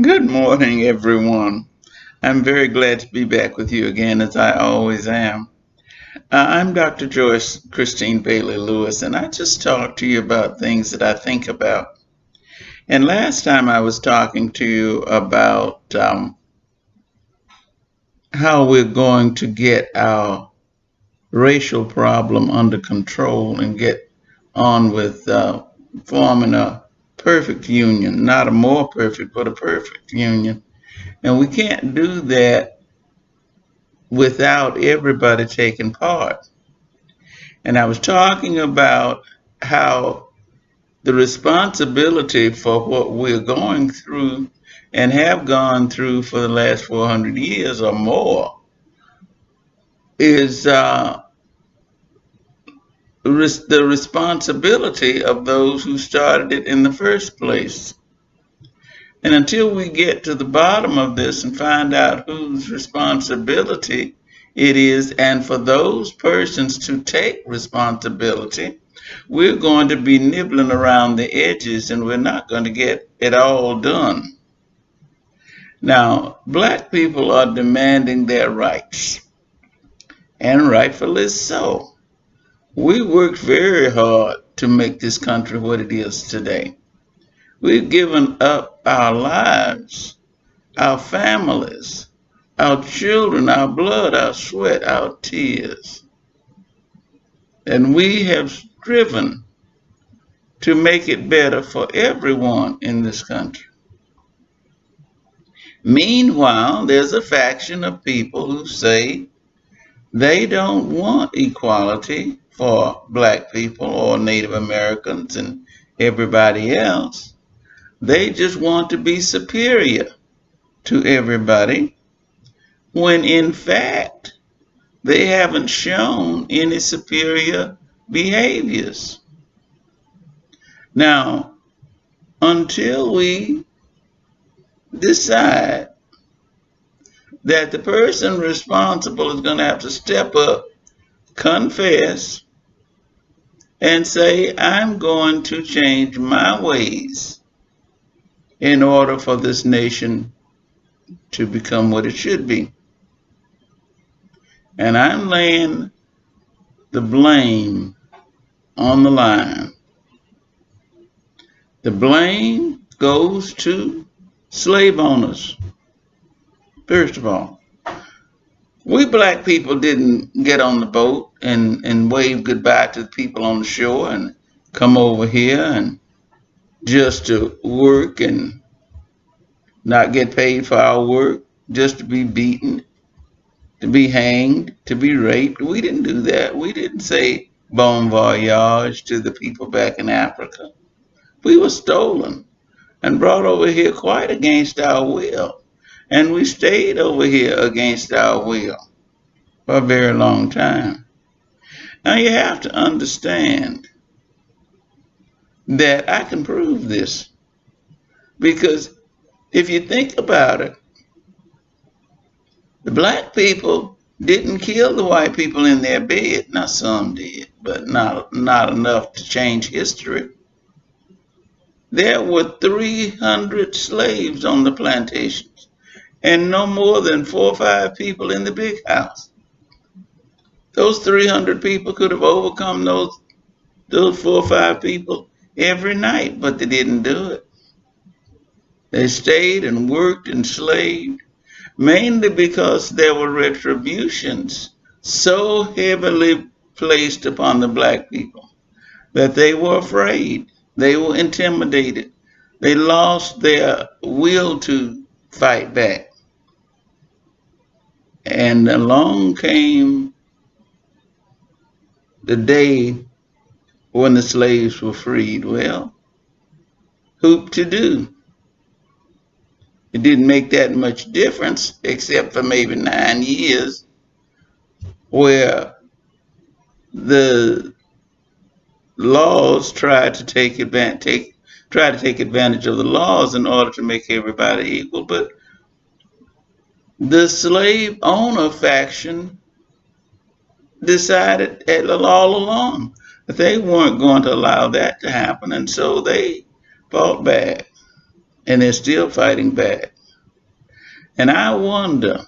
Good morning, everyone. I'm very glad to be back with you again, as I always am. I'm Dr. Joyce Christine Bailey Lewis, and I just talked to you about things that I think about. And last time I was talking to you about how we're going to get our racial problem under control and get on with forming a perfect union, not a more perfect, but a perfect union. And we can't do that without everybody taking part. And I was talking about how the responsibility for what we're going through and have gone through for the last 400 years or more is the responsibility of those who started it in the first place. And until we get to the bottom of this and find out whose responsibility it is, and for those persons to take responsibility, we're going to be nibbling around the edges and we're not going to get it all done. Now, black people are demanding their rights, and rightfully so. We worked very hard to make this country what it is today. We've given up our lives, our families, our children, our blood, our sweat, our tears. And we have striven to make it better for everyone in this country. Meanwhile, there's a faction of people who say they don't want equality for black people or Native Americans and everybody else. They just want to be superior to everybody, when in fact they haven't shown any superior behaviors. Now, until we decide that the person responsible is going to have to step up, confess, and say, I'm going to change my ways in order for this nation to become what it should be. And I'm laying the blame on the line. The blame goes to slave owners, first of all. We black people didn't get on the boat and wave goodbye to the people on the shore and come over here and just to work and not get paid for our work, just to be beaten, to be hanged, to be raped. We didn't do that. We didn't say bon voyage to the people back in Africa. We were stolen and brought over here quite against our will. And we stayed over here against our will for a very long time. Now you have to understand that I can prove this, because if you think about it, the black people didn't kill the white people in their bed. Now some did, but not enough to change history. There were 300 slaves on the plantations and no more than 4 or 5 people in the big house. Those 300 people could have overcome those 4 or 5 people every night, but they didn't do it. They stayed and worked and slaved, mainly because there were retributions so heavily placed upon the black people that they were afraid. They were intimidated. They lost their will to fight back. And along came the day when the slaves were freed. Well, hoop to do. It didn't make that much difference, except for maybe 9 years, where the laws tried to take advantage of the laws in order to make everybody equal. But the slave owner faction decided all along that they weren't going to allow that to happen, and so they fought back. and they're still fighting back. And I wonder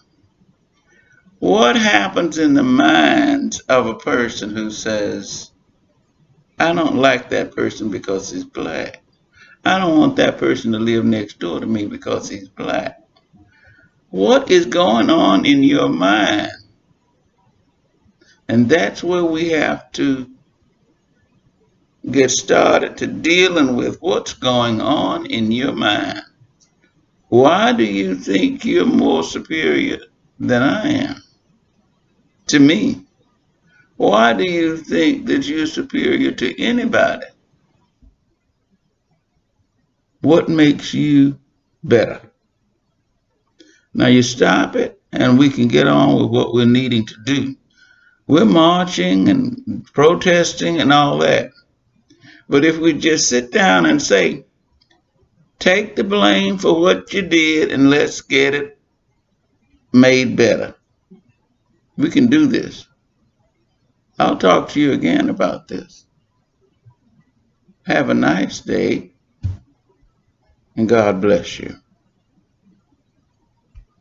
what happens in the minds of a person who says, I don't like that person because he's black. I don't want that person to live next door to me because he's black. What is going on in your mind? And that's where we have to get started, to dealing with what's going on in your mind. Why do you think you're more superior than I am? To me. Why do you think that you're superior to anybody? What makes you better? Now you stop it and we can get on with what we're needing to do. We're marching and protesting and all that. But if we just sit down and say, take the blame for what you did and let's get it made better. We can do this. I'll talk to you again about this. Have a nice day and God bless you.